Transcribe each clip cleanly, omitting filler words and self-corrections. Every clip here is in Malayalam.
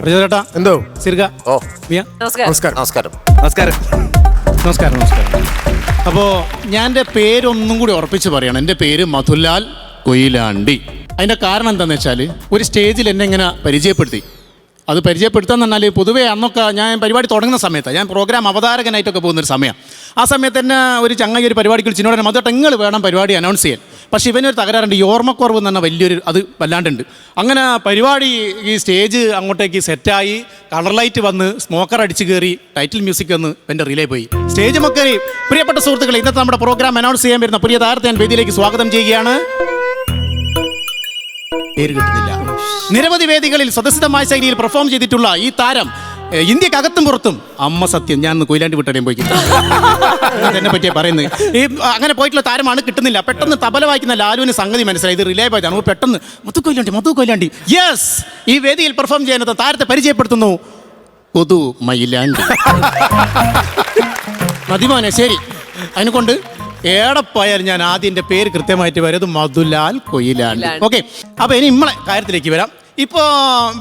ചേട്ടാ എന്തോ സിർഗ ഓ മിയ നമസ്കാരം നമസ്കാരം. നമസ്കാരം നമസ്കാരം നമസ്കാരം. അപ്പോൾ ഞാൻ എൻ്റെ പേരൊന്നും കൂടി ഉറപ്പിച്ച് പറയണം. എൻ്റെ പേര് മധുലാൽ കൊയിലാണ്ടി. അതിൻ്റെ കാരണം എന്താണെന്ന് വെച്ചാൽ ഒരു സ്റ്റേജിൽ എന്നെ ഇങ്ങനെ പരിചയപ്പെടുത്തി. അത് പരിചയപ്പെടുത്താന്ന് പറഞ്ഞാൽ പൊതുവേ അന്നൊക്കെ ഞാൻ പരിപാടി തുടങ്ങുന്ന സമയത്ത് ഞാൻ പ്രോഗ്രാം അവതാരകനായിട്ടൊക്കെ പോകുന്നൊരു സമയം. ആ സമയത്ത് തന്നെ ഒരു ചങ്ങായി ഒരു പരിപാടിക്ക് വിളിച്ചിനോട് മധുട്ട് നിങ്ങൾ വേണം പരിപാടി അനൗൺസ് ചെയ്യാൻ. പക്ഷേ ഇവനൊരു തകരാറുണ്ട്, ഈ ഓർമ്മക്കുറവ് എന്ന് പറഞ്ഞാൽ വലിയൊരു അത് വല്ലാണ്ടുണ്ട്. അങ്ങനെ പരിപാടി ഈ സ്റ്റേജ് അങ്ങോട്ടേക്ക് സെറ്റായി, കളർ ലൈറ്റ് വന്ന്, സ്മോക്കർ അടിച്ച് കയറി, ടൈറ്റിൽ മ്യൂസിക് വന്ന് എൻ്റെ റിലേ പോയി. സ്റ്റേജ് മൊക്കറി. പ്രിയപ്പെട്ട സുഹൃത്തുക്കളെ, ഇന്നത്തെ നമ്മുടെ പ്രോഗ്രാം അനൗൺസ് ചെയ്യാൻ വരുന്ന പ്രിയ താരത്തെ ഞാൻ വേദിയിലേക്ക് സ്വാഗതം ചെയ്യുകയാണ്. പേര് കിട്ടുന്നില്ല. നിരവധി വേദികളിൽ സ്വതസിദ്ധമായ ശൈലിയിൽ പെർഫോം ചെയ്തിട്ടുള്ള ഈ താരം ഇന്ത്യക്കകത്തും പുറത്തും അമ്മ സത്യം. ഞാൻ കൊയിലാണ്ടി വിട്ടടയും പോയി എന്നെ പറ്റിയാ പറയുന്നത്. ഈ അങ്ങനെ പോയിട്ടുള്ള താരമാണ്, കിട്ടുന്നില്ല. പെട്ടെന്ന് തബല വായിക്കുന്ന ലാലുവിന് സംഗതി മനസ്സിലായി, ഇത് റിലേ പോയതാണ്. പെട്ടെന്ന് മധു കൊയിലാണ്ടി യെസ് ഈ വേദിയിൽ പെർഫോം ചെയ്യുന്നത് താരത്തെ പരിചയപ്പെടുത്തുന്നു. കൊതു മയിലാണ്ടി. മതിമോനെ ശരി. അതിനെക്കൊണ്ട് ഏടപ്പോയാലും ഞാൻ ആദ്യം എൻ്റെ പേര് കൃത്യമായിട്ട് വരും, മധുലാൽ കൊയിലാണ്ടി. ഓക്കെ, അപ്പോൾ ഇനി നമ്മളെ കാര്യത്തിലേക്ക് വരാം. ഇപ്പോൾ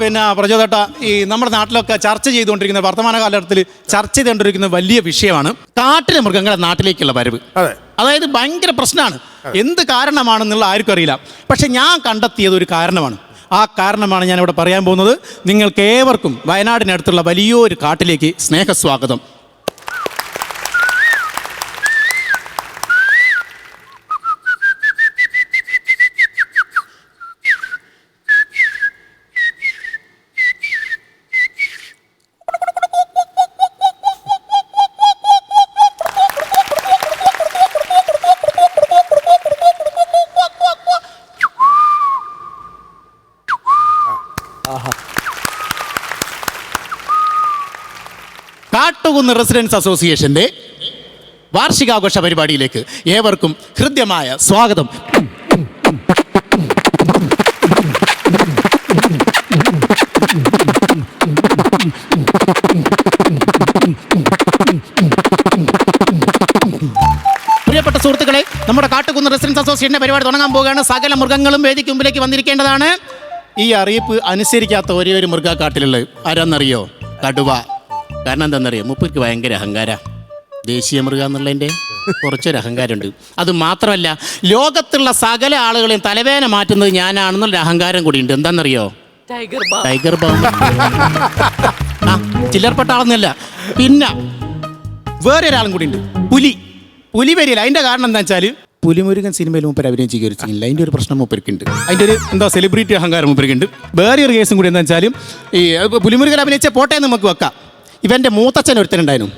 പിന്നെ പ്രചോദേട്ട, ഈ നമ്മുടെ നാട്ടിലൊക്കെ ചർച്ച ചെയ്തുകൊണ്ടിരിക്കുന്ന, വർത്തമാന കാലഘട്ടത്തിൽ ചർച്ച ചെയ്തുകൊണ്ടിരിക്കുന്ന വലിയ വിഷയമാണ് കാട്ടിലെ മൃഗങ്ങളുടെ നാട്ടിലേക്കുള്ള വരവ്. അതായത് ഭയങ്കര പ്രശ്നമാണ്. എന്ത് കാരണമാണെന്നുള്ള ആർക്കും അറിയില്ല. പക്ഷെ ഞാൻ കണ്ടെത്തിയത് ഒരു കാരണമാണ്. ആ കാരണമാണ് ഞാനിവിടെ പറയാൻ പോകുന്നത്. നിങ്ങൾക്ക് ഏവർക്കും വയനാടിനടുത്തുള്ള വലിയൊരു കാട്ടിലേക്ക് സ്നേഹസ്വാഗതം. കാട്ടുകുന്ന് റെസിഡൻസ് അസോസിയേഷന്റെ വാർഷികാഘോഷ പരിപാടിയിലേക്ക് ഏവർക്കും ഹൃദ്യമായ സ്വാഗതം. പ്രിയപ്പെട്ട സുഹൃത്തുക്കളെ, നമ്മുടെ കാട്ടുകുന്ന് റെസിഡൻസ് അസോസിയേഷന്റെ പരിപാടി തുടങ്ങാൻ പോവുകയാണ്. സകല മൃഗങ്ങളും വേദിക്ക് മുമ്പിലേക്ക് വന്നിരിക്കേണ്ടതാണ്. ഈ അറിയിപ്പ് അനുസരിക്കാത്ത ഒരേ ഒരു മൃഗ കാട്ടിലുള്ളത് ആരാന്നറിയോ? കടുവ. കാരണം എന്താണെന്നറിയോ? മൂപ്പർക്ക് ഭയങ്കര അഹങ്കാര. ദേശീയ മൃഗം എന്നുള്ളതിൻ്റെ കുറച്ചൊരു അഹങ്കാരമുണ്ട്. അത് മാത്രമല്ല, ലോകത്തുള്ള സകല ആളുകളെയും തലവേദന മാറ്റുന്നത് ഞാനാണെന്നുള്ള അഹങ്കാരം കൂടിയുണ്ട്. എന്താണെന്നറിയോ? Tiger balm. ആ ചില്ലർപ്പെട്ട ആളൊന്നുമല്ല. പിന്നെ വേറെ ഒരാളും കൂടി ഉണ്ട്, പുലി വരില്ല. അതിൻ്റെ കാരണം എന്താ വെച്ചാൽ, പുലിമുരുകൻ സിനിമയിൽ മൂപ്പർ അഭിനയിച്ച് കയറിച്ചില്ല. അതിൻ്റെ ഒരു പ്രശ്നം മൂപ്പർക്കുണ്ട്. അതിൻ്റെ ഒരു സെലിബ്രിറ്റി അഹങ്കാരം മൂപ്പർക്കുണ്ട്. വേറെ ഒരു കേസും കൂടി എന്താ വെച്ചാലും, ഈ പുലിമുരുകൻ അഭിനയിച്ച പോട്ടെ നമുക്ക് വെക്കാം. ഇവൻ്റെ മൂത്തച്ഛൻ ഒരുത്തനുണ്ടായിരുന്നു,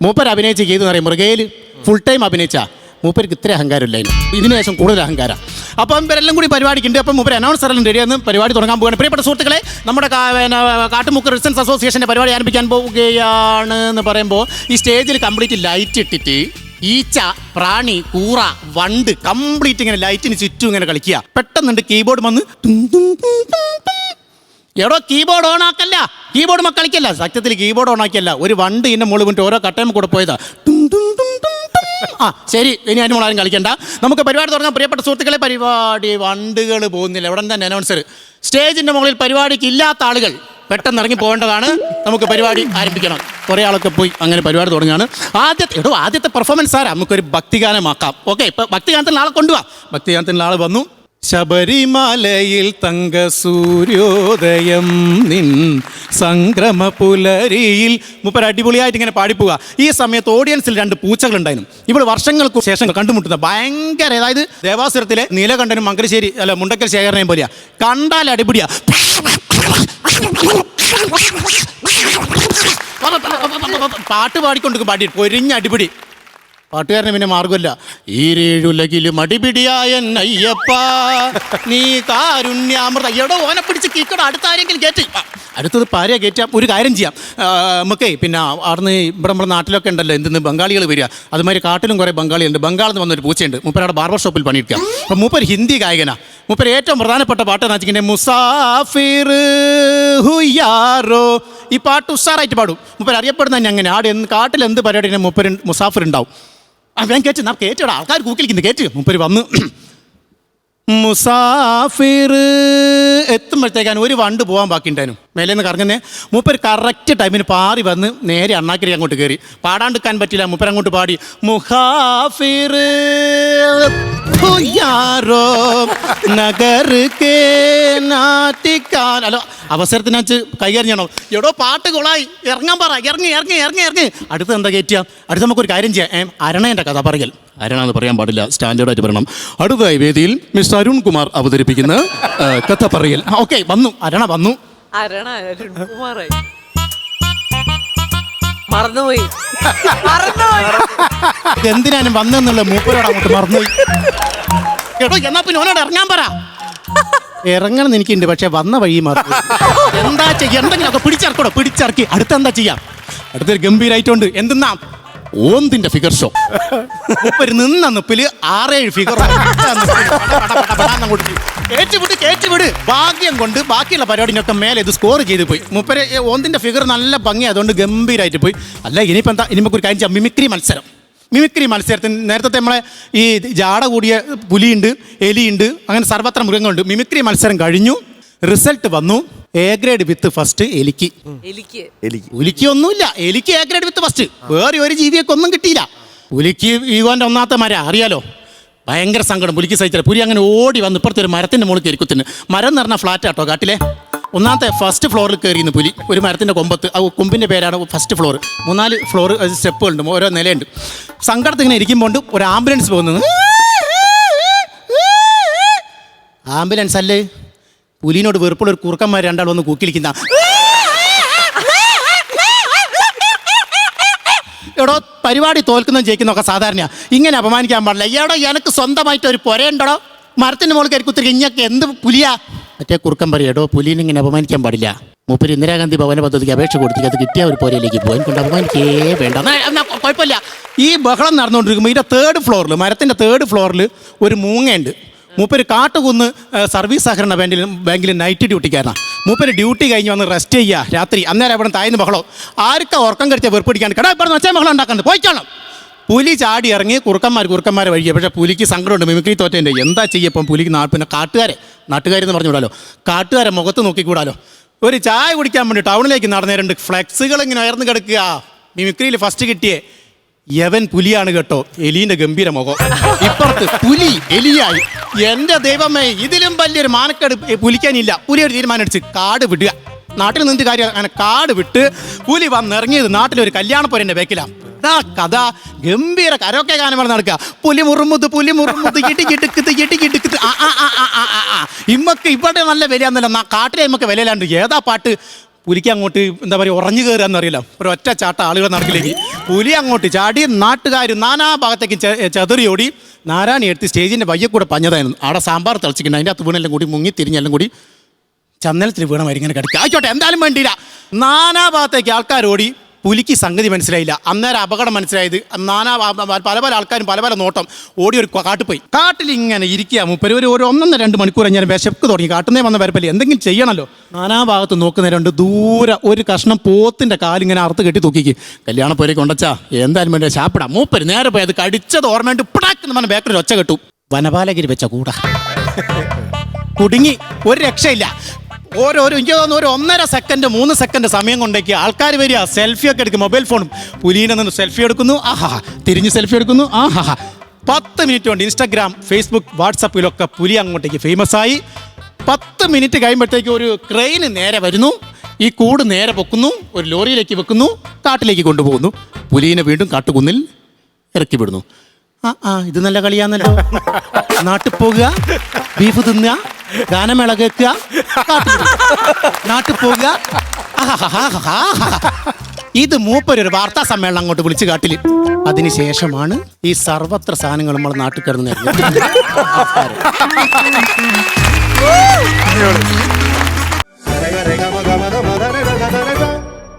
മൂപ്പർ അഭിനയിച്ച് ചെയ്തെന്ന് പറയും മൃഗയിൽ ഫുൾ ടൈം അഭിനയിച്ച മൂപ്പർക്ക് ഇത്ര അഹങ്കാരമില്ല. ഇതിന് ശേഷം കൂടുതൽ അഹങ്കാരം. അപ്പം ഇവരെല്ലാം കൂടി പരിപാടിക്കുണ്ട്. അപ്പം മൂപ്പർ അനൗൺസറെല്ലാം റെഡിയാന്ന് പരിപാടി തുടങ്ങാൻ പോവുകയാണ്. പ്രിയപ്പെട്ട സുഹൃത്തുക്കളെ, നമ്മുടെ കാട്ടുമുക്ക് റെസിഡൻസ് അസോസിയേഷൻ്റെ പരിപാടി ആരംഭിക്കാൻ പോവുകയാണ് എന്ന് പറയുമ്പോൾ ഈ സ്റ്റേജിൽ കംപ്ലീറ്റ് ലൈറ്റ് ഇട്ടിട്ട് ഈച്ച, പ്രാണി, കൂറ, വണ്ട് കംപ്ലീറ്റ് ഇങ്ങനെ ലൈറ്റിന് ചുറ്റും ഇങ്ങനെ കളിക്കുക. പെട്ടെന്നുണ്ട് കീബോർഡ് വന്ന് എടോ കീബോർഡ് ഓൺ ആക്കല്ല, കീബോർഡ് കളിക്കല്ല. സത്യത്തിൽ കീബോർഡ് ഓൺ ആക്കിയല്ല, ഒരു വണ്ട് ഇതിൻ്റെ മുകളിൽ വീണിട്ട് ഓരോ കട്ടയം കൂടെ പോയതാ. ആ ശരി, ഇനി അതിന് മുകളിലും കളിക്കണ്ട, നമുക്ക് പരിപാടി തുടങ്ങാം. പ്രിയപ്പെട്ട സുഹൃത്തുക്കളെ, പരിപാടി വണ്ടുകൾ പോകുന്നില്ല. ഉടൻ തന്നെ അനൗൺസർ, സ്റ്റേജിൻ്റെ മുകളിൽ പരിപാടിക്ക് ഇല്ലാത്ത ആളുകൾ പെട്ടെന്ന് ഇറങ്ങി പോകേണ്ടതാണ്. നമുക്ക് പരിപാടി ആരംഭിക്കണം. കുറേ ആളൊക്കെ പോയി അങ്ങനെ പരിപാടി തുടങ്ങുകയാണ്. ആദ്യത്തെ പെർഫോമൻസ് ആരാ? നമുക്കൊരു ഭക്തിഗാനമാക്കാം. ഓക്കെ, ഇപ്പം ഭക്തിഗാനത്തിൽ ആളെ കൊണ്ടുപോവാം. ഭക്തിഗാനത്തിൽ ആൾ വന്നു. ശബരിമലയിൽ തങ്ക സൂര്യോദയം നിൻ സംക്രമ പുലരിയിൽ. മൂപ്പർ അടിപൊളിയായിട്ട് ഇങ്ങനെ പാടിപ്പോവുക. ഈ സമയത്ത് ഓഡിയൻസിൽ 2 പൂച്ചകളുണ്ടായിരുന്നു. ഇവിടെ വർഷങ്ങൾക്ക് ശേഷം കണ്ടുമുട്ടുന്ന ഭയങ്കര, അതായത് ദേവാസുരത്തിലെ നീലകണ്ഠനും മംഗലശ്ശേരി മുണ്ടക്കൽ ശേഖരനെയും പോലെയാ. കണ്ടാൽ അടിപൊളിയാ. പാട്ട് പാടിക്കൊണ്ടിരിക്കും. പാടി പൊരിഞ്ഞ അടിപിടി. പാട്ടുകാരന് പിന്നെ മാർഗമല്ല. ഈരേഴുലകിലും അടിപിടിയായ അയ്യപ്പ നീ കാരുണ്യാമൃത. എടോ ഓനെ പിടിച്ച് കീക്കട. അടുത്ത ആരെങ്കിലും കയറ്റി. അടുത്തത് പാരയാ കയറ്റാം. ഒരു കാര്യം ചെയ്യാം നമുക്കേ. പിന്നെ അവിടുന്ന് ഇവിടെ നമ്മുടെ നാട്ടിലൊക്കെ ഉണ്ടല്ലോ എന്തെന്ന് ബംഗാളികൾ വരിക. അതുമാതിരി കാട്ടിലും കുറേ ബംഗാളിയുണ്ട്. ബംഗാളിൽ നിന്ന് വന്നൊരു പൂച്ചയുണ്ട്. മൂപ്പരവിടെ ബാർബർ ഷോപ്പിൽ പണിയെടുക്കുക. അപ്പം മൂപ്പർ ഹിന്ദി ഗായകനാ. മൂപ്പർ ഏറ്റവും പ്രധാനപ്പെട്ട പാട്ട് എന്ന് വെച്ചിട്ടുണ്ടെങ്കിൽ മുസാഫിർ ഹുയാറോ. ഈ പാട്ട് ഉഷാറായിട്ട് പാടും. മൂപ്പർ അറിയപ്പെടുന്ന തന്നെ അങ്ങനെ. ആടെ കാട്ടിൽ എന്ത് പരിപാടി മൂപ്പർ മുസാഫിർ ഉണ്ടാവും. ആ വേഗം കയറ്റി, നാം കയറ്റടാ. ആൾക്കാർ കൂക്കിലിരിക്കുന്നു. കയറ്റി. മൂപ്പർ വന്ന് മുസാഫിർ എത്തുമ്പോഴത്തേക്കാണ് ഒരു വണ്ട് പോകാൻ ബാക്കിണ്ടായിരുന്നു മേലേന്ന് കറങ്ങുന്നേ. മൂപ്പർ കറക്റ്റ് ടൈമിന് പാറി വന്ന് നേരെ അണ്ണാക്കിരി അങ്ങോട്ട് കയറി. പാടാണ്ടിരിക്കാൻ പറ്റില്ല, മൂപ്പർ അങ്ങോട്ട് പാടി മുഹാഫിർ യാരോ നഗർ കേ നാട്ടിക്കാൻ. അല്ലോ അവസരത്തിനകത്ത് കൈകാര്യം എടോ പാട്ട് കൊളായി, ഇറങ്ങാൻ പറ, ഇറങ്ങി ഇറങ്ങി ഇറങ്ങി ഇറങ്ങി. അടുത്ത് എന്താ കയറ്റുക? അടുത്ത് നമുക്കൊരു കാര്യം ചെയ്യാം, അരണേൻ്റെ കഥ പറയൽ. അരണാന്ന് പറയാൻ പാടില്ല, സ്റ്റാൻഡേർഡായിട്ട് പറയണം. അടുത്തതായി വേദിയിൽ മിസ്റ്റർ അരുൺ കുമാർ അവതരിപ്പിക്കുന്ന കഥ പറയൽ. ഓക്കെ, വന്നു അരണ വന്നു. മറന്നുപോയി എന്തിനാനും വന്നെന്നുള്ള മൂപ്പരോട് അങ്ങോട്ട് മറന്നുപോയി. എടോ എന്നാ പിന്നെ ഓനോട് ഇറങ്ങാൻ പറ. ഇറങ്ങണം എനിക്കുണ്ട്, പക്ഷെ വന്ന വഴി മാറി. എന്താ ചെയ്യാ? എന്തെങ്കിലുമൊക്കെ പിടിച്ചിറക്കണോ? പിടിച്ചിറക്കി അടുത്തെന്താ ചെയ്യാം? അടുത്തൊരു ഗംഭീരായിട്ടുണ്ട്. എന്തെന്നാ ഓന്തിന്റെ ഫിഗർ ഷോ. മൂപ്പര് നിന്ന നിപ്പില് 6-7 ഫിഗർ കേറ്റുവിട്. ഭാഗ്യം കൊണ്ട് ബാക്കിയുള്ള പരിപാടിനൊക്കെ മേലെ ഇത് സ്കോർ ചെയ്ത് പോയി. മൂപ്പര് ഓന്തിന്റെ ഫിഗർ നല്ല ഭംഗി, അതുകൊണ്ട് ഗംഭീരായിട്ട് പോയി. അല്ല ഇനിയിപ്പോൾ എന്താ, ഇനി നമുക്കൊരു കാര്യം ചെയ്യാം, മിമിക്രി മത്സരം. മിമിക്രി മത്സരത്തിന് നേരത്തെ നമ്മളെ ഈ ജാട കൂടിയ പുലിയുണ്ട്, എലിയുണ്ട്, അങ്ങനെ സർവത്ര മൃഗങ്ങളുണ്ട്. മിമിക്രി മത്സരം കഴിഞ്ഞു, റിസൾട്ട് വന്നു. എ ഗ്രേഡ് വിത്ത് ഫസ്റ്റ് എലിക്ക്. പുലിക്ക് ഒന്നുമില്ല, എലിക്ക് എ ഗ്രേഡ് വിത്ത് ഫസ്റ്റ്. വേറെ ഒരു ജീവിയൊക്കെ ഒന്നും കിട്ടിയില്ല. പുലിക്ക് ഈഗോന്റെ ഒന്നാമത്തെ മരം അറിയാലോ, ഭയങ്കര സങ്കടം പുലിക്ക് സഹിച്ചില്ല. പുലി അങ്ങനെ ഓടി വന്ന് ഇപ്പുറത്തെ ഒരു മരത്തിന്റെ മുകളിൽ കയറിക്കുത്തിന്. മരം എന്ന് പറഞ്ഞാൽ ഫ്ലാറ്റ് ആട്ടോ കാട്ടിലെ. ഒന്നാമത്തെ ഫസ്റ്റ് ഫ്ലോറിൽ കയറിയുന്നു പുലി, ഒരു മരത്തിൻ്റെ കൊമ്പത്ത്. ആ കൊമ്പിൻ്റെ പേരാണ് ഫസ്റ്റ് ഫ്ലോർ. 3-4 ഫ്ലോർ സ്റ്റെപ്പുകളുണ്ട്, ഓരോ നിലയുണ്ട്. സങ്കടത്തിൽ ഇങ്ങനെ ഇരിക്കുമ്പോൾ ഒരു ആംബുലൻസ് പോകുന്നത്. ആംബുലൻസ് അല്ലേ, പുലിനോട് വെറുപ്പുള്ള ഒരു കുറുക്കന്മാർ രണ്ടാൾ വന്ന് കൂക്കിലിക്കുന്ന. എടോ പരിപാടി തോൽക്കുന്നതും ജയിക്കുന്നതൊക്കെ സാധാരണ, ഇങ്ങനെ അപമാനിക്കാൻ പാടില്ല. എടോ എനിക്ക് സ്വന്തമായിട്ട് ഒരു പുരയുണ്ടോ, മരത്തിൻ്റെ മുകളിൽ കയറി കുത്തിരി, ഇങ്ങൊക്കെ എന്ത് പുലിയാ? മറ്റേ കുറുക്കൻ പറയും, എടോ പുലിനെ ഇങ്ങനെ അപമാനിക്കാൻ പാടില്ല. മൂപ്പര് ഇന്ദിരാഗാന്ധി ഭവന പദ്ധതിക്ക് അപേക്ഷ കൊടുത്തിട്ട് അത് കിട്ടിയ ഒരു പുരയിലേക്ക് പോകാൻ കൊണ്ട് അപമാനിക്കേ വേണ്ട. എന്നാൽ കുഴപ്പമില്ല. ഈ ബഹളം നടന്നുകൊണ്ടിരിക്കുമ്പോൾ ഇതിൻ്റെ 3rd ഫ്ലോറിൽ, മരത്തിൻ്റെ 3rd ഫ്ലോറിൽ ഒരു മൂങ്ങയുണ്ട്. മൂപ്പര് കാട്ടുകുന്ന് സർവീസ് സഹകരണ ബാങ്കിൽ നൈറ്റ് ഡ്യൂട്ടിക്കാരനാണ്. മൂപ്പര് ഡ്യൂട്ടി കഴിഞ്ഞ് വന്ന് റെസ്റ്റ് ചെയ്യുക രാത്രി. അന്നേരം അവിടെ താഴ്ന്ന് ബഹളം. ആർക്കാ ഉറക്കം കടിച്ചാൽ വെറുപ്പിടിക്കാണ്ട് കടാ ഇവിടെ ഒച്ച ബഹളം ഉണ്ടാക്കാണ്ട് പോയിക്കോണം. പുലി ചാടി ഇറങ്ങി കുറുക്കന്മാരെ വഴിക്കുക. പക്ഷേ പുലിക്ക് സങ്കടമുണ്ട്, മിമിക്രി തോറ്റേൻ്റെ. എന്താ ചെയ്യപ്പം പുലിക്ക് പിന്നെ നാട്ടുകാരെന്ന് പറഞ്ഞു വിടാലോ, കാട്ടുകാരെ മുഖത്ത് നോക്കിക്കൂടാലോ. ഒരു ചായ കുടിക്കാൻ വേണ്ടി ടൗണിലേക്ക് നടന്നേരുണ്ട്. ഫ്ലെക്സുകൾ ഇങ്ങനെ ഉയർന്നു കിടക്കുക. മിമിക്രിയിൽ ഫസ്റ്റ് കിട്ടിയേ യവൻ പുലിയാണ് കേട്ടോ, എലീൻ്റെ ഗംഭീര മുഖം. ഇപ്പുറത്ത് പുലി എലിയായി. എൻ്റെ ദൈവമേ, ഇതിലും വലിയൊരു മാനക്കേട് പുലിക്കാനില്ല. പുലി ഒരു തീരുമാനം അടിച്ച് കാട് വിടുക. നാട്ടിൽ നിന്ന് കാര്യം, അങ്ങനെ കാട് വിട്ട് പുലി വന്നിറങ്ങിയത് നാട്ടിലൊരു കല്യാണപ്പുരൻ്റെ ബേക്കിലാണ്. കഥ ഗംഭീര കരോക്കെ ഗാനമാണ് നടക്കുക. പുലി മുറുമുത് ഇടിക്കിടുക്കത്ത് ഇമ്മക്ക് ഇവിടെ നല്ല വിലയാന്നല്ല, കാട്ടിലെ ഇമ്മക്ക് വിലയിലാണ്ട്. ഏതാ പാട്ട്? പുലിക്ക് അങ്ങോട്ട് എന്താ പറയുക, ഉറഞ്ഞു കയറുകയെന്ന് അറിയില്ല. ഒരു ഒറ്റ ചാട്ട ആളുകൾ നടക്കിലേക്ക് പുലി അങ്ങോട്ട് ചാടി. നാട്ടുകാർ നാനാ ഭാഗത്തേക്ക് ചെതറിയോടി. നാരായണി എടുത്ത് സ്റ്റേജിൻ്റെ വയ്യ കൂടെ പഞ്ഞതായിരുന്നു. അവിടെ സാമ്പാർ തിളച്ചിട്ടുണ്ട്, അതിൻ്റെ അകത്ത് വീണെല്ലാം കൂടി മുങ്ങി തിരിഞ്ഞെല്ലാം കൂടി ചന്ദനത്തിൽ വീണമാതിരി ഇങ്ങനെ കിടക്കുക. ആയിക്കോട്ടെ, എന്തായാലും വേണ്ടിയില്ല. നാനാ ഭാഗത്തേക്ക് ആൾക്കാരോടി. പുലിക്ക് സംഗതി മനസ്സിലായില്ല. അന്നേരം അപകടം മനസ്സിലായത്. പല ആൾക്കാരും പല നോട്ടം ഓടി ഒരു കാട്ടിൽ പോയി. കാട്ടിൽ ഇങ്ങനെ ഇരിക്കുക. മൂപ്പര് ഒരു 1-2 മണിക്കൂർ കഴിഞ്ഞാൽ വിശപ്പ് തുടങ്ങി. കാട്ടുന്നേ വന്ന വരപ്പല്ലേ, എന്തെങ്കിലും ചെയ്യണമല്ലോ. നാനാ ഭാഗത്ത് നോക്കുന്നവരുണ്ട്. ദൂരെ ഒരു കഷ്ണം പോത്തിൻ്റെ കാലിങ്ങനെ അറുത്ത് കെട്ടി തൂക്കിക്ക്. കല്യാണപ്പുരയ്ക്ക് കൊണ്ടച്ചാ എന്തായാലും വേണ്ടി ശാപ്പിടാം. മൂപ്പര് നേരെ പോയി അത് കടിച്ചത് ഓർമ്മയുണ്ട്. ഇപ്പടാക്കെന്ന് പറഞ്ഞ ബേക്കറിൽ ഒച്ച കെട്ടു. വനപാലഗിരി വെച്ച കൂട കുടുങ്ങി. ഒരു രക്ഷയില്ല. എനിക്ക് തോന്നുന്നു ഒരു 1.5 സെക്കൻഡ് 3 സെക്കൻഡ് സമയം കൊണ്ടേക്ക് ആൾക്കാർ വരിക, സെൽഫിയൊക്കെ എടുക്കും. മൊബൈൽ ഫോണും പുലീനെ നിന്ന് സെൽഫി എടുക്കുന്നു. ആഹാ, തിരിഞ്ഞ് സെൽഫി എടുക്കുന്നു. ആഹാ, 10 മിനിറ്റ് കൊണ്ട് ഇൻസ്റ്റാഗ്രാം, ഫേസ്ബുക്ക്, വാട്സപ്പിലൊക്കെ പുലി അങ്ങോട്ടേക്ക് ഫേമസ് ആയി. 10 മിനിറ്റ് കഴിയുമ്പോഴത്തേക്ക് ഒരു ക്രെയിന് നേരെ വരുന്നു. ഈ കൂട് നേരെ പൊക്കുന്നു, ഒരു ലോറിയിലേക്ക് വെക്കുന്നു, കാട്ടിലേക്ക് കൊണ്ടുപോകുന്നു. പുലീനെ വീണ്ടും കാട്ടുകുന്നിൽ ഇറക്കി വിടുന്നു. ഇത് നല്ല കളിയാന്നല്ലോ. നാട്ടിൽ പോകുക, ബീഫ് തിന്നുക, ഗാനമേള കേൾക്കുക, നാട്ടിൽ പോകുക. ഇത് മൂപ്പരൊരു വാർത്താ സമ്മേളനം അങ്ങോട്ട് വിളിച്ച് കാട്ടില്. അതിനുശേഷമാണ് ഈ സർവത്ര സാധനങ്ങൾ നമ്മൾ നാട്ടിൽ കിടന്ന്